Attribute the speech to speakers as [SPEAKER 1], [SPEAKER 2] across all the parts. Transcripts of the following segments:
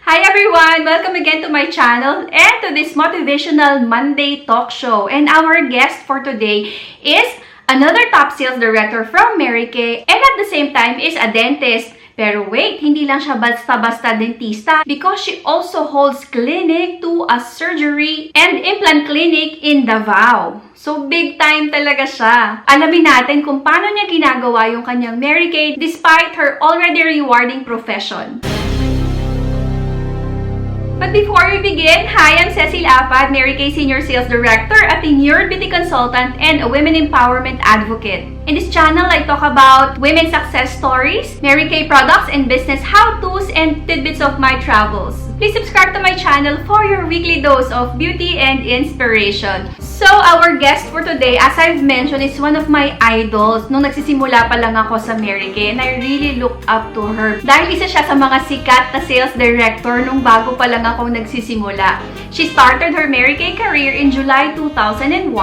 [SPEAKER 1] Hi everyone! Welcome again to my channel and to this Motivational Monday talk show. And our guest for today is another top sales director from MaryKay and at the same time is a dentist. Pero wait, hindi lang siya basta-basta dentista because she also holds clinic to a surgery and implant clinic in Davao. So, big time talaga siya. Alamin natin kung paano niya ginagawa yung kanyang MaryKay despite her already rewarding profession. But before we begin, hi, I'm Cecille, MaryKay Senior Sales Director, a tenured beauty consultant, and a women empowerment advocate. In this channel, I talk about women's success stories, MaryKay products, and business how-tos and tidbits of my travels. Please subscribe to my channel for your weekly dose of beauty and inspiration. So, our guest for today, as I've mentioned, is one of my idols nung nagsisimula pa lang ako sa MaryKay and I really looked up to her. Dahil isa siya sa mga sikat na sales director nung bago pa lang ako nagsisimula. She started her MaryKay career in July 2001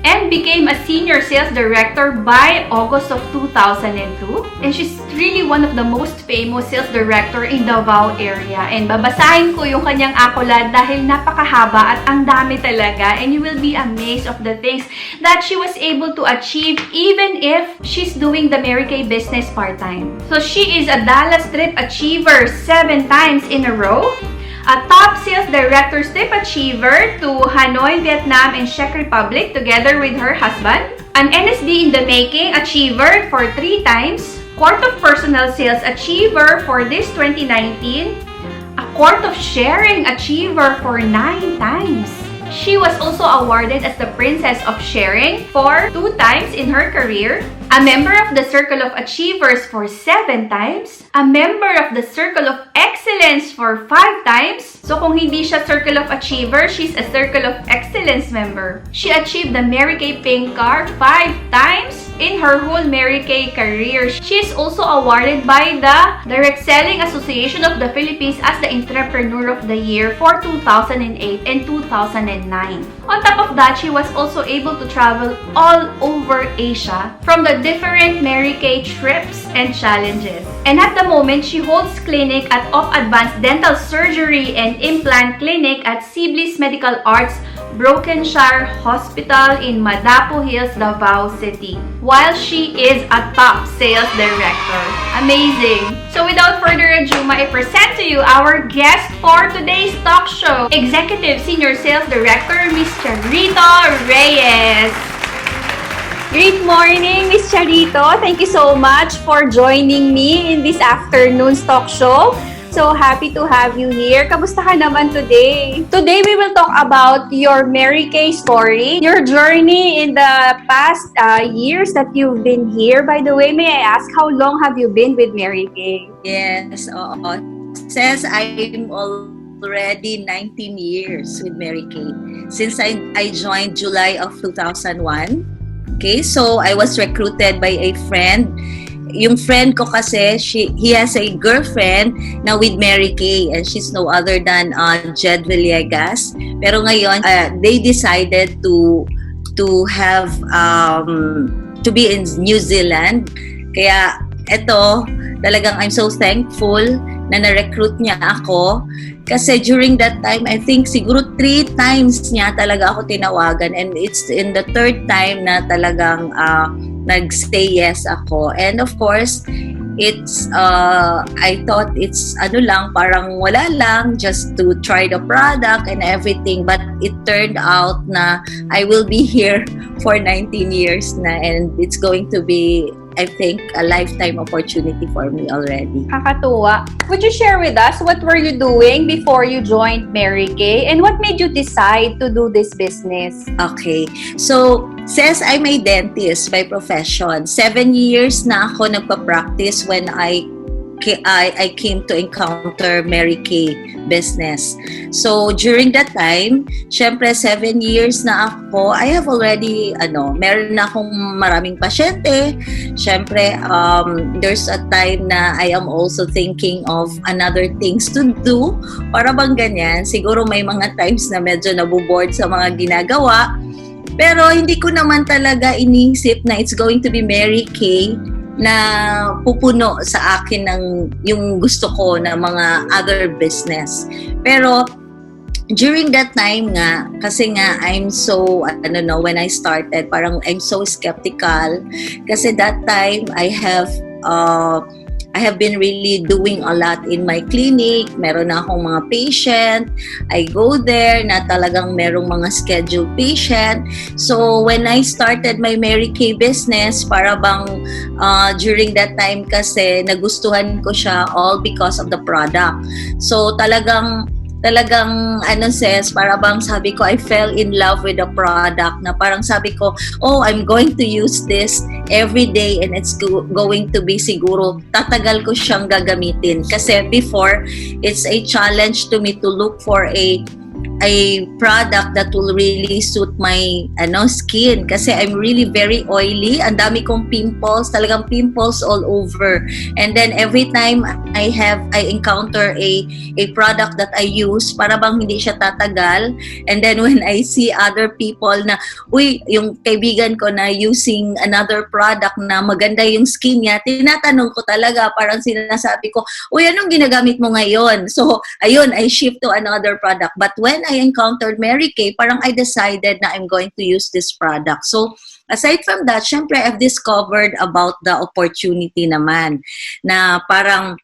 [SPEAKER 1] and became a senior sales director by August of 2002. And she's really one of the most famous sales director in Davao area. And babasahin ko yung kanyang accolade dahil napakahaba at ang dami talaga. And you will be amazed of the things that she was able to achieve even if she's doing the MaryKay business part-time. So she is a Dallas trip achiever 7 times in a row. A top sales director trip achiever to Hanoi, Vietnam, and Czech Republic together with her husband. An NSD in the making achiever for 3 times. Court of Personal Sales achiever for this 2019. A Court of Sharing achiever for 9 times. She was also awarded as the Princess of Sharing for 2 times in her career. A member of the Circle of Achievers for 7 times. A member of the Circle of Excellence for 5 times. So kung hindi siya Circle of Achiever, she's a Circle of Excellence member. She achieved the MaryKay Pink Card 5 times in her whole MaryKay career. She is also awarded by the Direct Selling Association of the Philippines as the Entrepreneur of the Year for 2008 and 2009. On top of that, she was also able to travel all over Asia from the different MaryKay trips and challenges. And at the moment, she holds clinic at Of Advanced Dental Surgery and Implant Clinic at Ceblis Medical Arts Brokenshire Hospital in Madapo Hills, Davao City, while she is a top sales director. Amazing! So without further ado, I present to you our guest for today's talk show, Executive Senior Sales Director, Miss Charito Reyes. Great morning, Miss Charito. Thank you so much for joining me in this afternoon's talk show. So happy to have you here. Kamusta ka naman today? Today, we will talk about your MaryKay story, your journey in the past years that you've been here. By the way, may I ask, how long have you been with MaryKay?
[SPEAKER 2] Yes, says I'm already 19 years with MaryKay. Since I joined July of 2001. Okay, so I was recruited by a friend. Yung friend ko kasi, he has a girlfriend na with MaryKay and she's no other than Jed Villegas. Pero ngayon, they decided to have to be in New Zealand. Kaya eto, talagang I'm so thankful na na-recruit niya ako. Kasi during that time, I think siguro 3 times niya talaga ako tinawagan and it's in the 3rd time na talagang nag-say yes ako. And of course, it's I thought it's parang wala lang, just to try the product and everything, but it turned out na I will be here for 19 years na and it's going to be, I think, a lifetime opportunity for me already.
[SPEAKER 1] Kakatuwa. Would you share with us what were you doing before you joined MaryKay and what made you decide to do this business?
[SPEAKER 2] Okay. So, says I'm a dentist by profession. 7 years na ako nagpa-practice when I came to encounter MaryKay business. So, during that time, syempre 7 years na ako, I have already, meron na akong maraming pasyente. Syempre, there's a time na I am also thinking of another things to do. Para bang ganyan, siguro may mga times na medyo nabuboard sa mga ginagawa. Pero hindi ko naman talaga iniisip na it's going to be MaryKay na pupuno sa akin ng yung gusto ko na mga other business. Pero during that time nga, kasi nga I'm so, I don't know, when I started, parang I'm so skeptical. Kasi that time, I have been really doing a lot in my clinic. Meron na akong mga patient. I go there na talagang merong mga scheduled patient. So, when I started my MaryKay business, para bang during that time kasi nagustuhan ko siya all because of the product. So, talagang para bang sabi ko, I fell in love with the product na parang sabi ko, oh, I'm going to use this every day and it's going to be siguro, tatagal ko siyang gagamitin. Kasi before, it's a challenge to me to look for a product that will really suit my skin kasi I'm really very oily. Ang dami kong pimples, talagang pimples all over. And then every time I encounter a product that I use, para bang hindi siya tatagal. And then when I see other people na, yung kaibigan ko na using another product na maganda yung skin niya, tinatanong ko talaga, parang sinasabi ko, anong ginagamit mo ngayon? So, ayun, I shift to another product. But when I encountered MaryKay, parang I decided na I'm going to use this product. So, aside from that, syempre, I've discovered about the opportunity naman na parang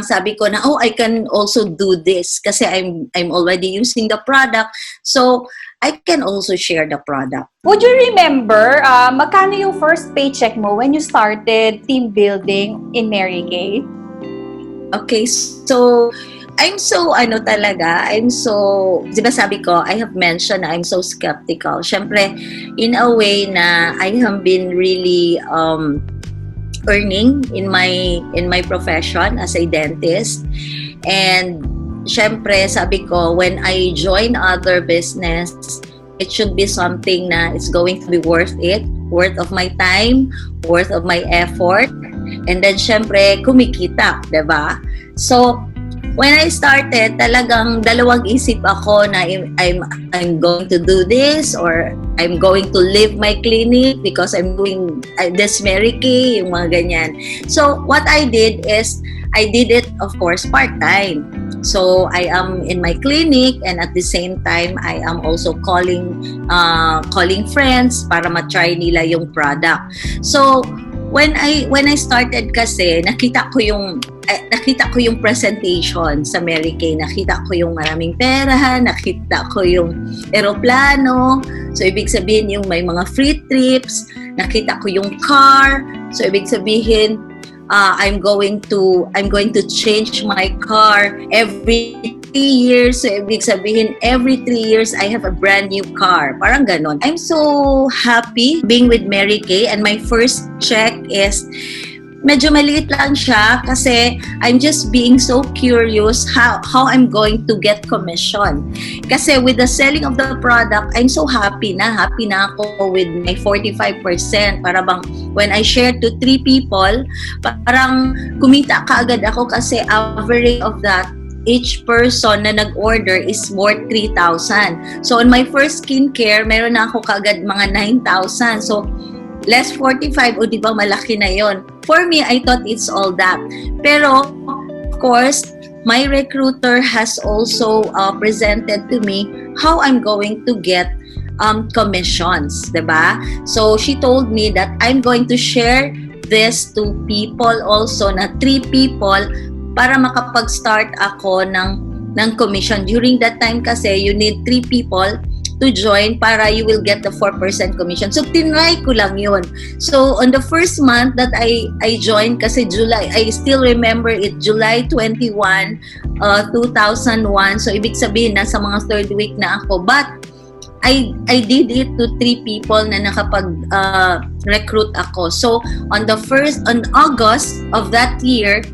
[SPEAKER 2] sabi ko na, I can also do this kasi I'm already using the product. So, I can also share the product.
[SPEAKER 1] Would you remember, magkano yung first paycheck mo when you started team building in MaryKay?
[SPEAKER 2] Okay, so I'm so, di ba sabi ko, I have mentioned na I'm so skeptical. Syempre, in a way na I have been really earning in my profession as a dentist. And syempre, sabi ko, when I join other business, it should be something na it's going to be worth it, worth of my time, worth of my effort. And then, syempre, kumikita, di ba? So, when I started, talagang dalawang isip ako na I'm going to do this or I'm going to leave my clinic because I'm doing this MaryKay, yung mga ganyan. So, what I did is, I did it, of course, part-time. So, I am in my clinic and at the same time, I am also calling friends para ma-try nila yung product. So, when I started kasi, nakita ko yung presentation sa MaryKay. Nakita ko yung maraming pera, nakita ko yung eroplano. So, ibig sabihin yung may mga free trips. Nakita ko yung car. So, ibig sabihin, I'm going to change my car every 3 years. So, ibig sabihin, every 3 years, I have a brand new car. Parang ganon. I'm so happy being with MaryKay and my first check is medyo maliit lang siya kasi I'm just being so curious how I'm going to get commission. Kasi with the selling of the product, I'm so happy na ako with my 45%. Para bang when I share to 3 people, parang kumita kaagad ako kasi average of that each person na nag-order is worth 3,000. So on my first skincare, meron na ako kaagad mga 9,000. So less 45, o di ba malaki na yon. For me, I thought it's all that. Pero, of course, my recruiter has also presented to me how I'm going to get commissions, diba? So, she told me that I'm going to share this to people also, na 3 people, para makapag-start ako ng commission. During that time kasi, you need 3 people to join para you will get the 4% commission. So, tinry ko lang yun. So, on the first month that I joined, kasi July, I still remember it, July 21, 2001. So, ibig sabihin, nasa mga 3rd week na ako. But, I did it to 3 people na nakapag-recruit ako. So, on August of that year,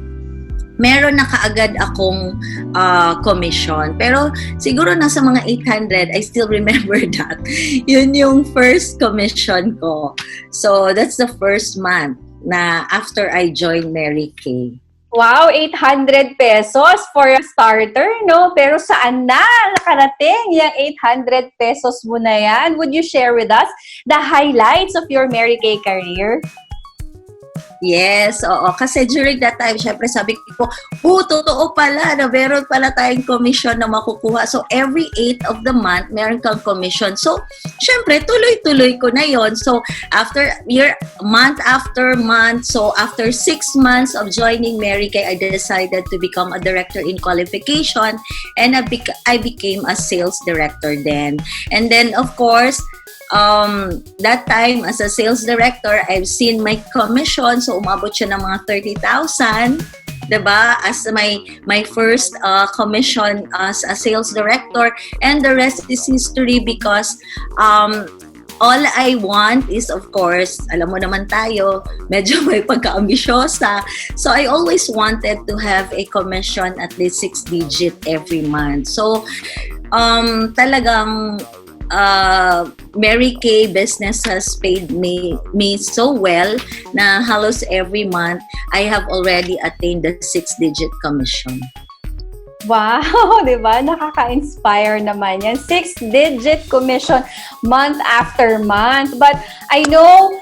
[SPEAKER 2] meron na kaagad akong commission. Pero siguro nasa mga 800, I still remember that. Yun yung first commission ko. So, that's the first month na after I joined MaryKay.
[SPEAKER 1] Wow, 800 pesos for a starter, no? Pero saan na nakarating yung 800 pesos mo na yan? Would you share with us the highlights of your MaryKay career?
[SPEAKER 2] Yes, oo. Kasi during that time, syempre sabi ko, totoo pala na meron pala tayong commission na makukuha. So, every 8th of the month, meron kang commission. So, syempre, tuloy-tuloy ko na yon. So, month after month, so after 6 months of joining MaryKay, I decided to become a director in qualification, and I became a sales director then. And then, of course, that time as a sales director, I've seen my commission, so umabot siya ng mga 30,000, 'di ba? As my first commission as a sales director, and the rest is history because all I want is, of course, alam mo naman tayo, medyo may pagka-ambisyosa. So I always wanted to have a commission at least 6-digit every month. So talagang MaryKay business has paid me so well na halos every month I have already attained the 6-digit commission.
[SPEAKER 1] Wow, di ba? Nakaka-inspire naman yan. 6-digit commission month after month. But I know,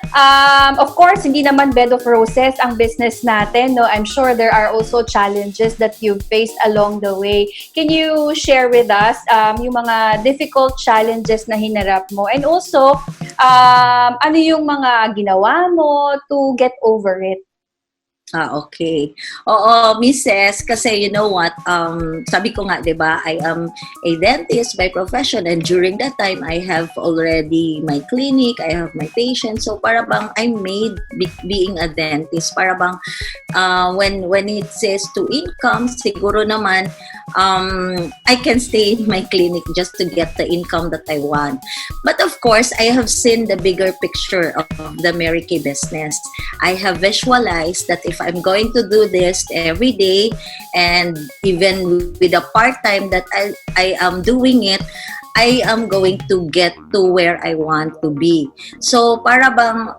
[SPEAKER 1] of course, hindi naman bed of roses ang business natin. No? I'm sure there are also challenges that you've faced along the way. Can you share with us yung mga difficult challenges na hinarap mo? And also, ano yung mga ginawa mo to get over it?
[SPEAKER 2] Okay. Oo, Mrs. Kasi you know what, sabi ko nga, 'di ba, I am a dentist by profession, and during that time, I have already my clinic, I have my patients. So para bang I'm made being a dentist. Para bang when it says to income, siguro naman I can stay in my clinic just to get the income that I want. But of course, I have seen the bigger picture of the MaryKay business. I have visualized that if I'm going to do this every day, and even with a part-time that I am doing it, I am going to get to where I want to be. So para bang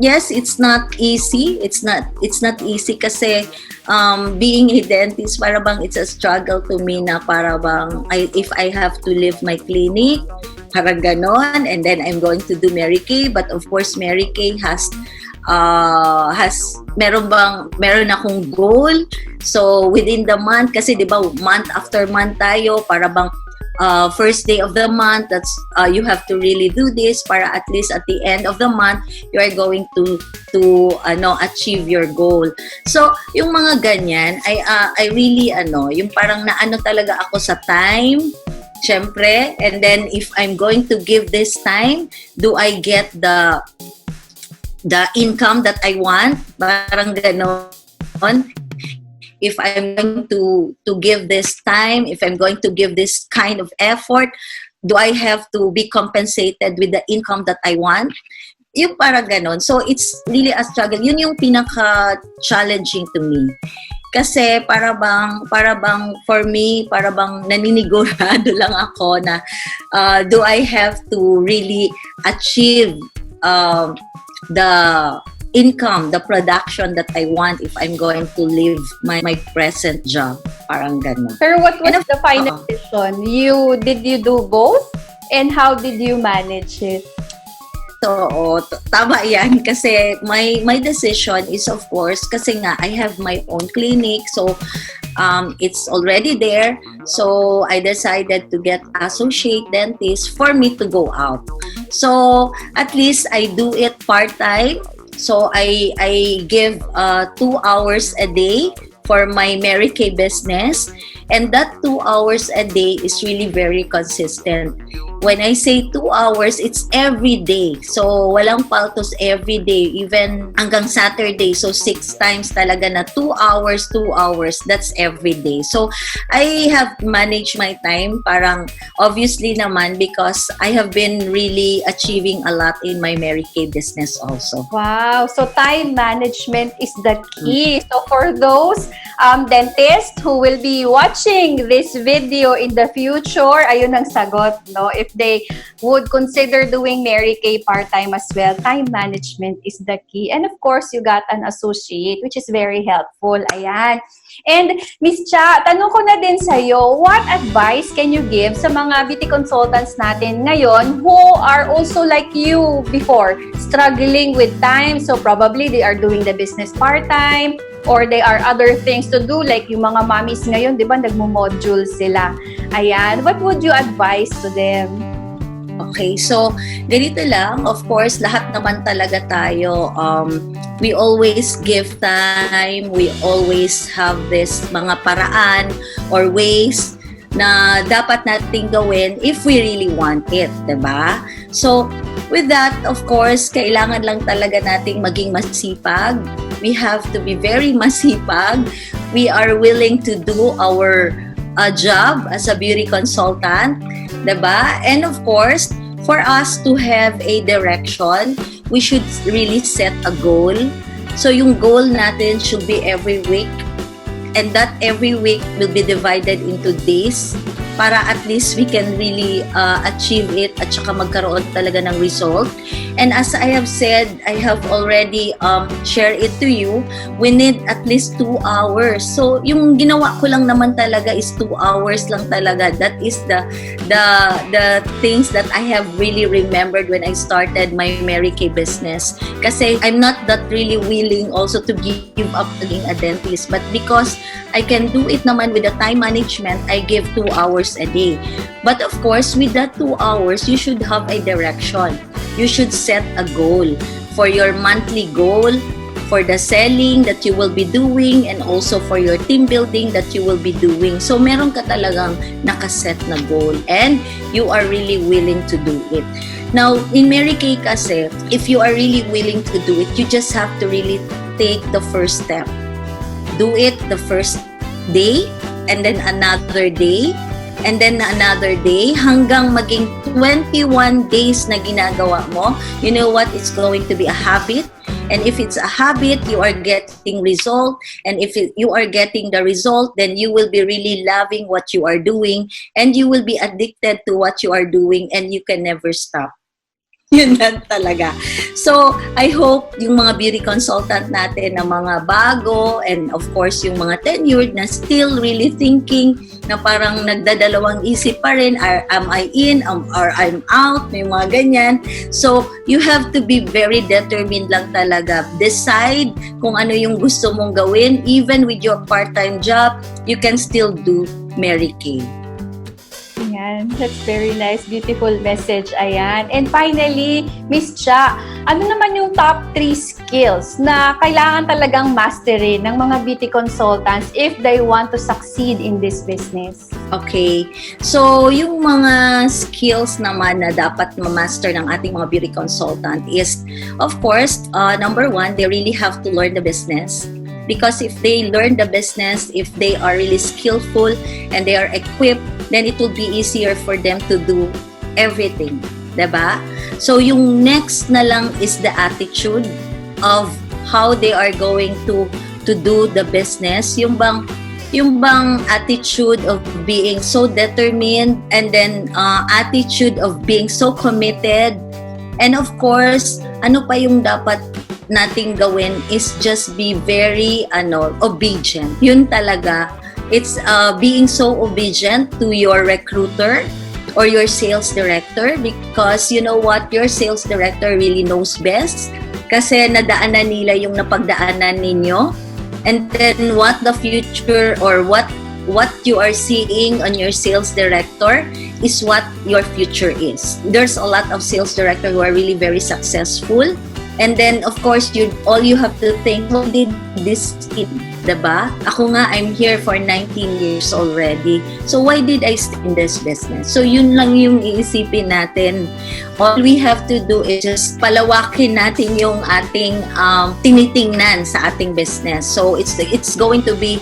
[SPEAKER 2] yes, it's not easy. It's not easy kasi being a dentist, para bang it's a struggle to me na para bang if I have to leave my clinic, parang ganon, and then I'm going to do MaryKay. But of course, MaryKay has meron akong goal. So within the month, kasi 'di ba month after month tayo, para bang first day of the month, that's you have to really do this para at least at the end of the month you are going to achieve your goal. So yung mga ganyan I really yung parang naano talaga ako sa time, syempre, and then if I'm going to give this time, do I get the income that I want? Parang ganon. If I'm going to give this time, if I'm going to give this kind of effort, do I have to be compensated with the income that I want? Yung parang ganon. So it's really a struggle. Yun yung pinaka-challenging to me. Kasi para bang for me, para bang naninigurado lang ako na do I have to really achieve the income, the production that I want if I'm going to leave my present job. Parang gano'n.
[SPEAKER 1] Pero what was the final decision? Did you do both? And how did you manage it?
[SPEAKER 2] So, tama yan. Kasi my decision is, of course, kasi nga I have my own clinic. So, it's already there. So, I decided to get associate dentist for me to go out. So, at least I do it part-time. So, I give 2 hours a day for my MaryKay business. And that 2 hours a day is really very consistent. When I say 2 hours, it's every day. So, walang paltos every day, even hanggang Saturday. So, 6 times talaga na 2 hours, 2 hours. That's every day. So, I have managed my time, parang obviously naman, because I have been really achieving a lot in my MaryKay business also.
[SPEAKER 1] Wow! So, time management is the key. So, for those dentists who will be watching this video in the future, ayun ang sagot, no? If they would consider doing MaryKay part-time as well, time management is the key. And of course, you got an associate, which is very helpful. Ayan. And Miss Cha, tanong ko na din sa'yo, what advice can you give sa mga beauty consultants natin ngayon who are also like you before, struggling with time? So probably they are doing the business part-time, or they are other things to do, like yung mga mommies ngayon, di ba, nagmo-module sila. Ayan, what would you advise to them?
[SPEAKER 2] Okay, so ganito lang, of course, lahat naman talaga tayo, we always give time, we always have this mga paraan or ways na dapat nating gawin if we really want it, diba? So, with that, of course, kailangan lang talaga nating maging masipag. We have to be very masipag. We are willing to do our job as a beauty consultant, diba? And of course, for us to have a direction, we should really set a goal. So yung goal natin should be every week, and that every week will be divided into days para at least we can really achieve it at saka magkaroon talaga ng result. And as I have said, I have already shared it to you, we need at least 2 hours. So yung ginawa ko lang naman talaga is 2 hours lang talaga. That is the things that I have really remembered when I started my MaryKay business. Kasi I'm not that really willing also to give up being a dentist, but because I can do it naman with the time management, I give 2 hours a day. But of course, with that 2 hours, you should have a direction. You should set a goal for your monthly goal, for the selling that you will be doing, and also for your team building that you will be doing. So meron ka talagang nakaset na goal and you are really willing to do it. Now, in MaryKay kasi, if you are really willing to do it, you just have to really take the first step. Do it the first day, and then another day, and then another day, hanggang maging 21 days na ginagawa mo. You know what? It's going to be a habit. And if it's a habit, you are getting result. And if you are getting the result, then you will be really loving what you are doing. And you will be addicted to what you are doing, and you can never stop. Yun lang talaga. So, I hope yung mga beauty consultant natin na mga bago, and of course yung mga tenured na still really thinking na parang nagdadalawang isip pa rin, am I in or I'm out, may mga ganyan. So, you have to be very determined lang talaga. Decide kung ano yung gusto mong gawin. Even with your part-time job, you can still do MaryKay.
[SPEAKER 1] Ayan, that's very nice. Beautiful message. Ayan. And finally, Miss Cha, ano naman yung top 3 skills na kailangan talagang mastery ng mga beauty consultants if they want to succeed in this business?
[SPEAKER 2] Okay. So, yung mga skills naman na dapat ma-master ng ating mga beauty consultant is, of course, number 1, they really have to learn the business. Because if they learn the business, if they are really skillful and they are equipped, then it will be easier for them to do everything. Diba? So yung next na lang is the attitude of how they are going to do the business. Yung bang attitude of being so determined, and then attitude of being so committed. And of course, ano pa yung dapat nating gawin is just be very obedient. Yun talaga. It's being so obedient to your recruiter or your sales director, because you know what, your sales director really knows best kasi nadaanan nila yung napagdaanan ninyo. And then what the future or what you are seeing on your sales director is what your future is. There's a lot of sales director who are really very successful. And then, of course, all you have to think, who did this in? Diba? Ako nga, I'm here for 19 years already. So, why did I stay in this business? So, yun lang yung iisipin natin. All we have to do is just palawakin natin yung ating tinitingnan sa ating business. So, it's going to be,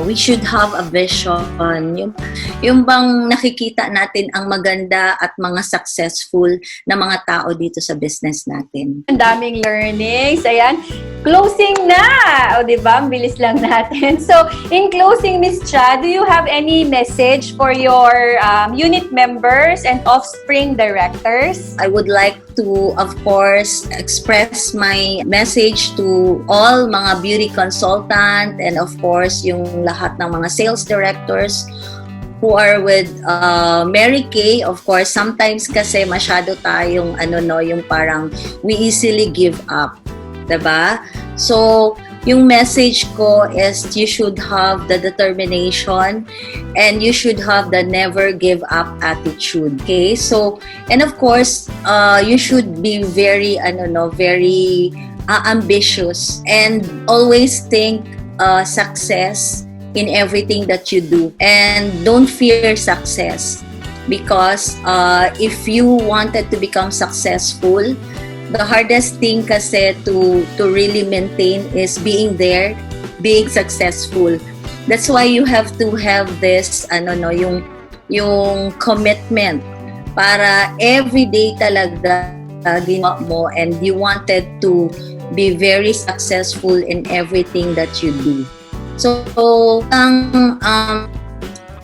[SPEAKER 2] we should have a vision. Yung bang nakikita natin ang maganda at mga successful na mga tao dito sa business natin.
[SPEAKER 1] Ang daming learnings. Ayan. Closing na! O, diba? Ang bilis lang natin. So, in closing, Miss Cha, do you have any message for your unit members and offspring directors?
[SPEAKER 2] I would like to, of course, express my message to all mga beauty consultant and of course, yung lahat ng mga sales directors who are with MaryKay. Of course, sometimes kasi masyado tayong yung parang we easily give up, 'di ba? So, yung message ko is you should have the determination and you should have the never give up attitude. Okay? So, and of course, you should be very very ambitious and always think success in everything that you do, and don't fear success, because if you wanted to become successful, the hardest thing kasi to really maintain is being there, being successful. That's why you have to have this yung commitment para everyday talaga ginawa mo, and you wanted to be very successful in everything that you do. So,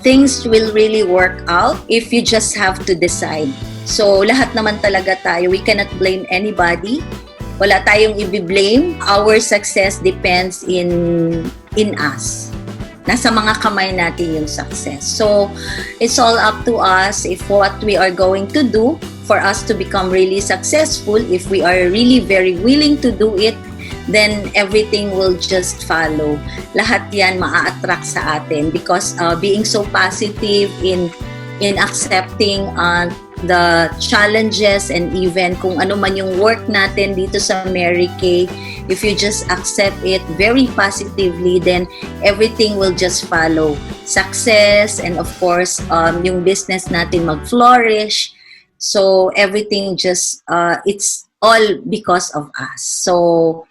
[SPEAKER 2] things will really work out if you just have to decide. So, lahat naman talaga tayo, we cannot blame anybody. Wala tayong i-blame. Our success depends in us. Nasa mga kamay natin yung success. So, it's all up to us if what we are going to do for us to become really successful. If we are really very willing to do it, then everything will just follow. Lahat yan maa-attract sa atin, because being so positive in accepting the challenges, and even kung ano man yung work natin dito sa MaryKay, if you just accept it very positively, then everything will just follow. Success, and of course, yung business natin mag-flourish. So everything just, it's all because of us. So,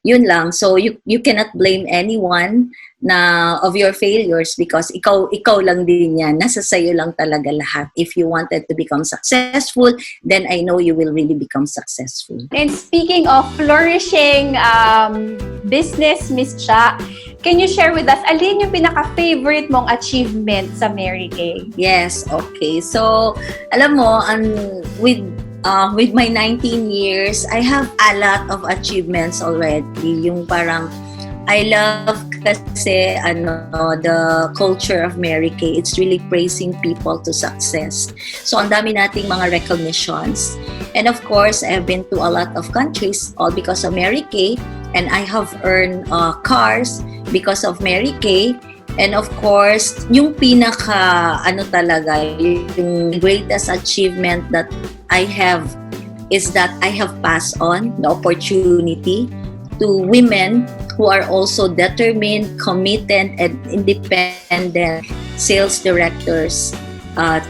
[SPEAKER 2] yun lang. So you cannot blame anyone na of your failures, because ikaw lang din yan. Nasa sayo lang talaga lahat. If you wanted to become successful, then I know you will really become successful.
[SPEAKER 1] And speaking of flourishing business, Miss Cha, can you share with us, alin yung pinaka-favorite mong achievement sa MaryKay?
[SPEAKER 2] Yes, okay. So, alam mo, with my 19 years, I have a lot of achievements already. Yung parang, I love kasi the culture of MaryKay. It's really praising people to success. So, ang dami nating mga recognitions. And of course, I've been to a lot of countries, all because of MaryKay. And I have earned cars because of MaryKay. And of course, yung talaga, yung greatest achievement that I have is that I have passed on the opportunity to women who are also determined, committed, and independent sales directors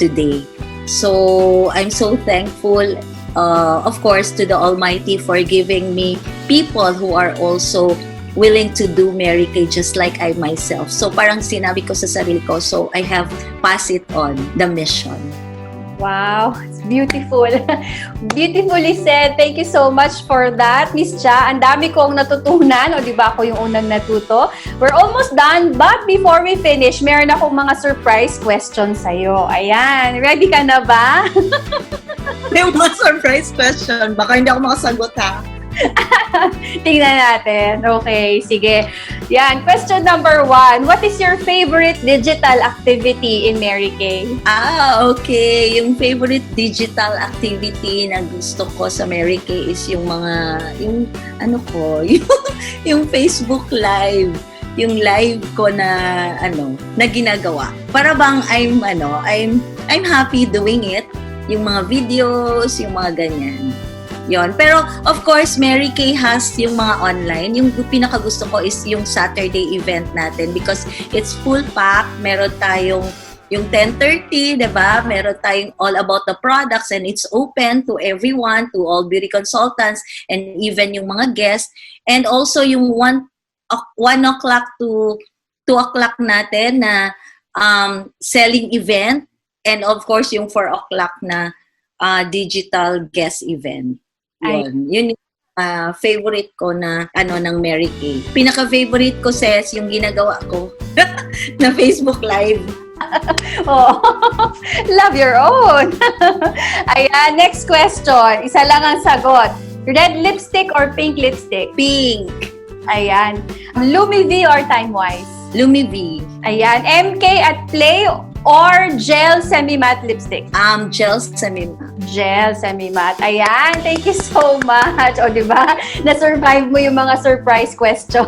[SPEAKER 2] today. So I'm so thankful, of course, to the Almighty for giving me people who are also willing to do MaryKay just like I myself. So parang sinabi ko sa sarili ko, so I have passed it on, the mission.
[SPEAKER 1] Wow, it's beautiful. Beautifully said. Thank you so much for that, Miss Cha. Ang dami kong natutunan, o di ba ako yung unang natuto. We're almost done, but before we finish, meron akong mga surprise questions sa'yo. Ayan, ready ka na ba?
[SPEAKER 2] Yung mga surprise question, baka hindi ako makasagot ha.
[SPEAKER 1] Tingnan natin. Okay, sige. Yan, question number 1. What is your favorite digital activity in MaryKay?
[SPEAKER 2] Okay. Yung favorite digital activity na gusto ko sa MaryKay is yung yung Facebook Live. Yung live ko na ginagawa. Para bang I'm happy doing it. Yung mga videos, yung mga ganyan. Yon. Pero, of course, MaryKay has yung mga online. Yung pinakagusto ko is yung Saturday event natin, because it's full pack. Meron tayong yung 10:30, diba? Meron tayong all about the products, and it's open to everyone, to all beauty consultants, and even yung mga guests. And also yung 1 o'clock to 2 o'clock natin na selling event. And of course, yung 4 o'clock na digital guest event. Yun favorite ko na ng MaryKay. Pinaka-favorite ko, Ses, yung ginagawa ko na Facebook Live.
[SPEAKER 3] Oh, love your own. Ayan, next question. Isa lang ang sagot. Red lipstick or pink lipstick?
[SPEAKER 2] Pink.
[SPEAKER 3] Ayan. Lumi V or Time Wise?
[SPEAKER 2] Lumi V.
[SPEAKER 3] Ayan. MK at Play or gel semi-matte lipstick?
[SPEAKER 2] Gel semi-matte.
[SPEAKER 3] Gel semi-matte. Ayan. Thank you so much. O, diba? Na-survive mo yung mga surprise question.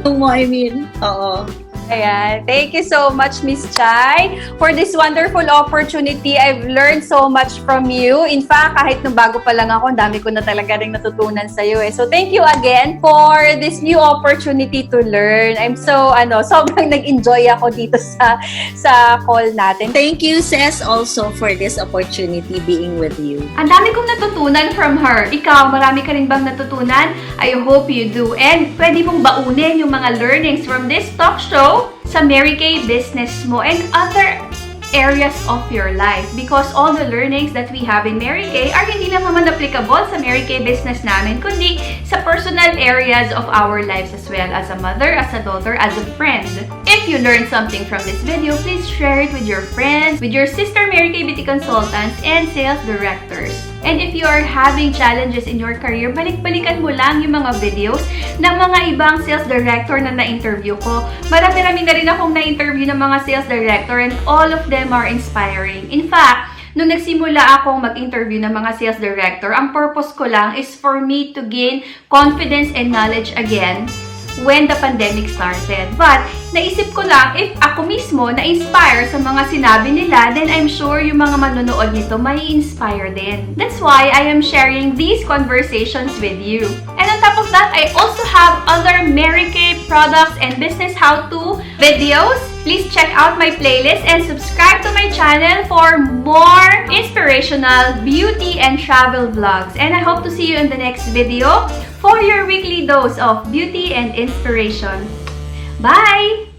[SPEAKER 2] Oo.
[SPEAKER 3] Ayan. Thank you so much, Miss Chai, for this wonderful opportunity. I've learned so much from you. In fact, kahit nung bago pa lang ako, ang dami ko na talaga rin natutunan sa'yo eh. So, thank you again for this new opportunity to learn. I'm so, sobrang nag-enjoy ako dito sa call natin.
[SPEAKER 2] Thank you, Ses, also for this opportunity being with you.
[SPEAKER 1] Ang dami kong natutunan from her. Ikaw, marami ka rin bang natutunan? I hope you do. And pwede mong baunin yung mga learnings from this talk show sa MaryKay business mo and other areas of your life, because all the learnings that we have in MaryKay are hindi lang naman applicable sa MaryKay business namin, kundi sa personal areas of our lives as well, as a mother, as a daughter, as a friend. If you learned something from this video, please share it with your friends, with your sister MaryKay Beauty Consultants and sales directors. And if you are having challenges in your career, balik-balikan mo lang yung mga videos ng mga ibang sales director na na-interview ko. Marami-rami na rin akong na-interview ng mga sales director and all of them are inspiring. In fact, nung nagsimula akong mag-interview ng mga sales director, ang purpose ko lang is for me to gain confidence and knowledge again when the pandemic started. But, naisip ko lang, if ako mismo na-inspire sa mga sinabi nila, then I'm sure yung mga manonood nito may inspire din. That's why I am sharing these conversations with you. And on top of that, I also have other MaryKay products and business how-to videos. Please check out my playlist and subscribe to my channel for more inspirational beauty and travel vlogs. And I hope to see you in the next video for your weekly dose of beauty and inspiration. Bye!